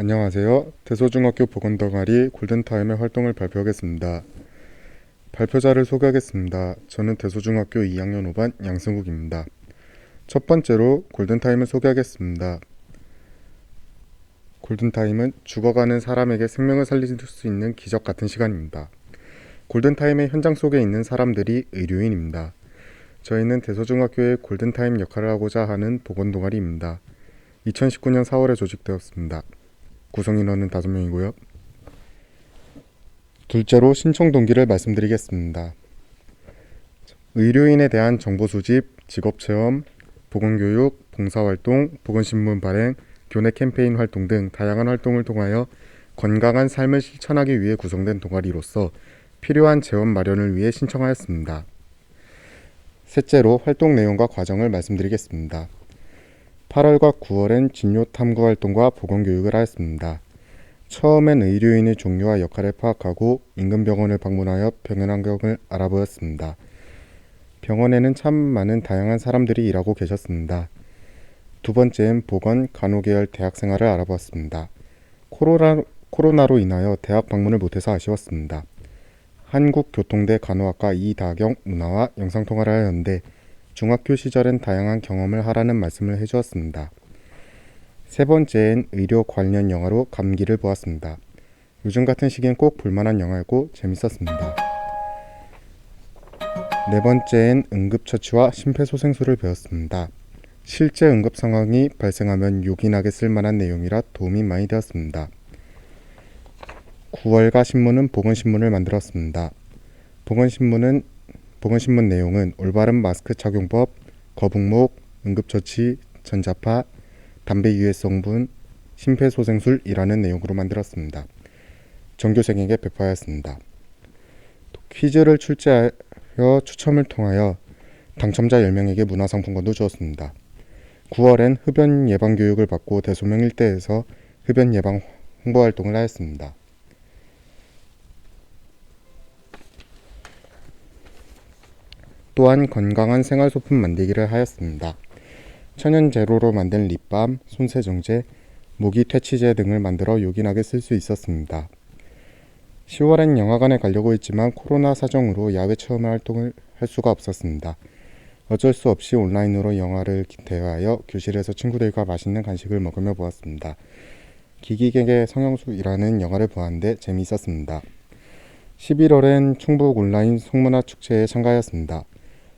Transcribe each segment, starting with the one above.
안녕하세요. 대소중학교 보건동아리 골든타임의 활동을 발표하겠습니다. 발표자를 소개하겠습니다. 저는 대소중학교 2학년 5반 양승욱입니다. 첫 번째로 골든타임을 소개하겠습니다. 골든타임은 죽어가는 사람에게 생명을 살릴 수 있는 기적 같은 시간입니다. 골든타임의 현장 속에 있는 사람들이 의료인입니다. 저희는 대소중학교의 골든타임 역할을 하고자 하는 보건동아리입니다. 2019년 4월에 조직되었습니다. 구성인원은 5명이고요. 둘째로 신청 동기를 말씀드리겠습니다. 의료인에 대한 정보 수집, 직업체험, 보건교육, 봉사활동, 보건신문 발행, 교내 캠페인 활동 등 다양한 활동을 통하여 건강한 삶을 실천하기 위해 구성된 동아리로서 필요한 재원 마련을 위해 신청하였습니다. 셋째로 활동 내용과 과정을 말씀드리겠습니다. 8월과 9월엔 진료 탐구 활동과 보건교육을 하였습니다. 처음엔 의료인의 종류와 역할을 파악하고 인근 병원을 방문하여 병원 환경을 알아보았습니다. 병원에는 참 많은 다양한 사람들이 일하고 계셨습니다. 두 번째는 보건, 간호계열 대학 생활을 알아보았습니다. 코로나로 인하여 대학 방문을 못해서 아쉬웠습니다. 한국교통대 간호학과 이다경 문화와 영상통화를 하였는데 중학교 시절엔 다양한 경험을 하라는 말씀을 해주었습니다. 세 번째엔 의료 관련 영화로 감기를 보았습니다. 요즘 같은 시기엔 꼭 볼만한 영화였고 재밌었습니다. 네 번째엔 응급처치와 심폐소생술을 배웠습니다. 실제 응급 상황이 발생하면 요긴하게 쓸만한 내용이라 도움이 많이 되었습니다. 9월과 신문은 보건신문을 만들었습니다. 보건신문 내용은 올바른 마스크 착용법, 거북목, 응급처치, 전자파, 담배 유해 성분, 심폐소생술이라는 내용으로 만들었습니다. 전교생에게 배포하였습니다. 퀴즈를 출제하여 추첨을 통하여 당첨자 10명에게 문화상품권도 주었습니다. 9월엔 흡연 예방 교육을 받고 대소명 일대에서 흡연 예방 홍보 활동을 하였습니다. 또한 건강한 생활소품 만들기를 하였습니다. 천연 재료로 만든 립밤, 손세정제, 모기 퇴치제 등을 만들어 요긴하게 쓸 수 있었습니다. 10월엔 영화관에 가려고 했지만 코로나 사정으로 야외 체험 활동을 할 수가 없었습니다. 어쩔 수 없이 온라인으로 영화를 대여하여 교실에서 친구들과 맛있는 간식을 먹으며 보았습니다. 기기계의 성형수이라는 영화를 보았는데 재미있었습니다. 11월엔 충북 온라인 성문화 축제에 참가하였습니다.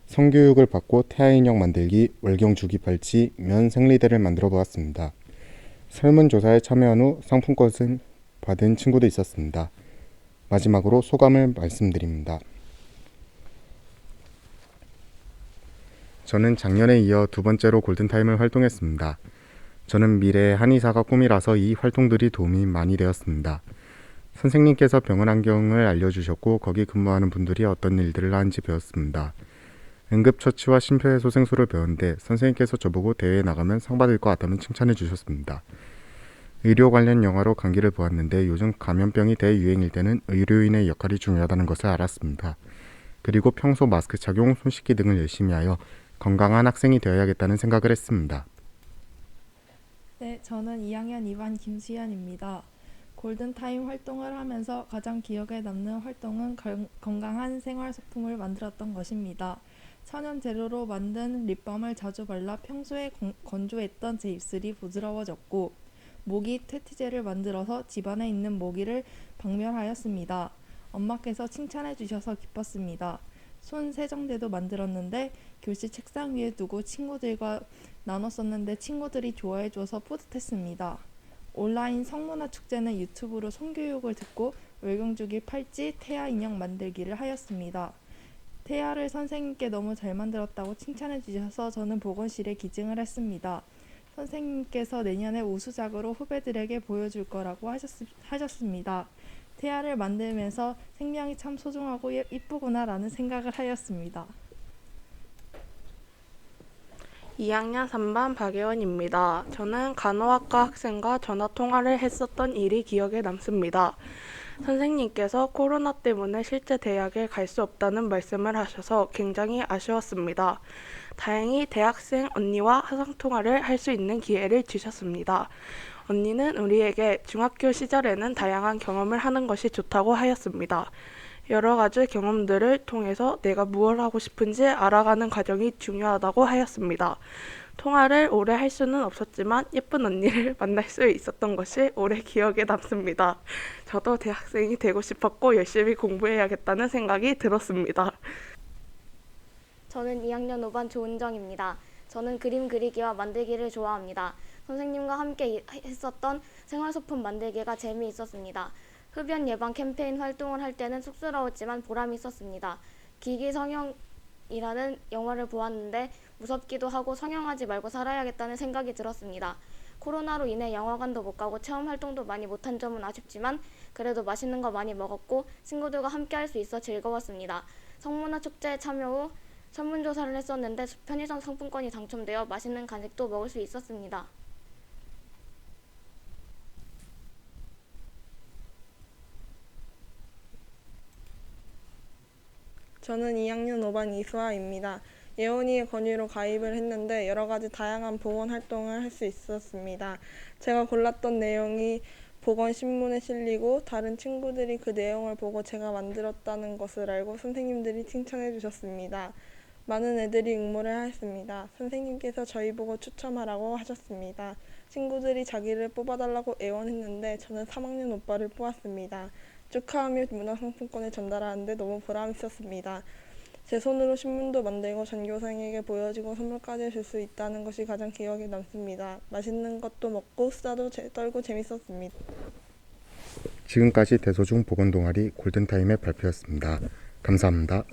성교육을 받고 태아인형 만들기, 월경 주기 팔찌, 면 생리대를 만들어 보았습니다. 설문조사에 참여한 후 상품권을 받은 친구도 있었습니다. 마지막으로 소감을 말씀드립니다. 저는 작년에 이어 두 번째로 골든타임을 활동했습니다. 저는 미래의 한의사가 꿈이라서 이 활동들이 도움이 많이 되었습니다. 선생님께서 병원 환경을 알려주셨고 거기 근무하는 분들이 어떤 일들을 하는지 배웠습니다. 응급처치와 심폐소생술을 배웠는데 선생님께서 저보고 대회에 나가면 상 받을 것 같다면 칭찬해 주셨습니다. 의료 관련 영화로 감기를 보았는데 요즘 감염병이 대유행일 때는 의료인의 역할이 중요하다는 것을 알았습니다. 그리고 평소 마스크 착용, 손 씻기 등을 열심히 하여 건강한 학생이 되어야겠다는 생각을 했습니다. 네, 저는 2학년 2반 김수현입니다. 골든타임 활동을 하면서 가장 기억에 남는 활동은 건강한 생활소품을 만들었던 것입니다. 천연 재료로 만든 립밤을 자주 발라 평소에 건조했던 제 입술이 부드러워졌고 모기 퇴치제를 만들어서 집안에 있는 모기를 박멸하였습니다. 엄마께서 칭찬해 주셔서 기뻤습니다. 손 세정제도 만들었는데 교실 책상 위에 두고 친구들과 나눴었는데 친구들이 좋아해 줘서 뿌듯했습니다. 온라인 성문화 축제는 유튜브로 성교육을 듣고 월경주기 팔찌, 태아 인형 만들기를 하였습니다. 태아를 선생님께 너무 잘 만들었다고 칭찬해 주셔서 저는 보건실에 기증을 했습니다. 선생님께서 내년에 우수작으로 후배들에게 보여줄 거라고 하셨습니다. 태아를 만들면서 생명이 참 소중하고 이쁘구나 라는 생각을 하였습니다. 2학년 3반 박예원입니다. 저는 간호학과 학생과 전화통화를 했었던 일이 기억에 남습니다. 선생님께서 코로나 때문에 실제 대학에 갈 수 없다는 말씀을 하셔서 굉장히 아쉬웠습니다. 다행히 대학생 언니와 화상통화를 할 수 있는 기회를 주셨습니다. 언니는 우리에게 중학교 시절에는 다양한 경험을 하는 것이 좋다고 하였습니다. 여러 가지 경험들을 통해서 내가 무엇을 하고 싶은지 알아가는 과정이 중요하다고 하였습니다. 통화를 오래 할 수는 없었지만 예쁜 언니를 만날 수 있었던 것이 오래 기억에 남습니다. 저도 대학생이 되고 싶었고 열심히 공부해야겠다는 생각이 들었습니다. 저는 2학년 5반 조은정입니다. 저는 그림 그리기와 만들기를 좋아합니다. 선생님과 함께 했었던 생활소품 만들기가 재미있었습니다. 흡연 예방 캠페인 활동을 할 때는 쑥스러웠지만 보람이 있었습니다. 기기 성형이라는 영화를 보았는데 무섭기도 하고 성형하지 말고 살아야겠다는 생각이 들었습니다. 코로나로 인해 영화관도 못 가고 체험 활동도 많이 못한 점은 아쉽지만 그래도 맛있는 거 많이 먹었고 친구들과 함께 할 수 있어 즐거웠습니다. 성문화 축제에 참여 후 설문조사를 했었는데 편의점 상품권이 당첨되어 맛있는 간식도 먹을 수 있었습니다. 저는 2학년 5반 이수아입니다. 예원이의 권유로 가입을 했는데 여러 가지 다양한 보건 활동을 할 수 있었습니다. 제가 골랐던 내용이 보건신문에 실리고 다른 친구들이 그 내용을 보고 제가 만들었다는 것을 알고 선생님들이 칭찬해 주셨습니다. 많은 애들이 응모를 하였습니다. 선생님께서 저희 보고 추첨하라고 하셨습니다. 친구들이 자기를 뽑아달라고 애원했는데 저는 3학년 오빠를 뽑았습니다. 축하하며 문화상품권을 전달하는데 너무 보람있었습니다. 제 손으로 신문도 만들고 전교생에게 보여주고 선물까지 줄 수 있다는 것이 가장 기억에 남습니다. 맛있는 것도 먹고 수다도 떨고 재밌었습니다. 지금까지 대소중 보건동아리 골든타임의 발표였습니다. 감사합니다.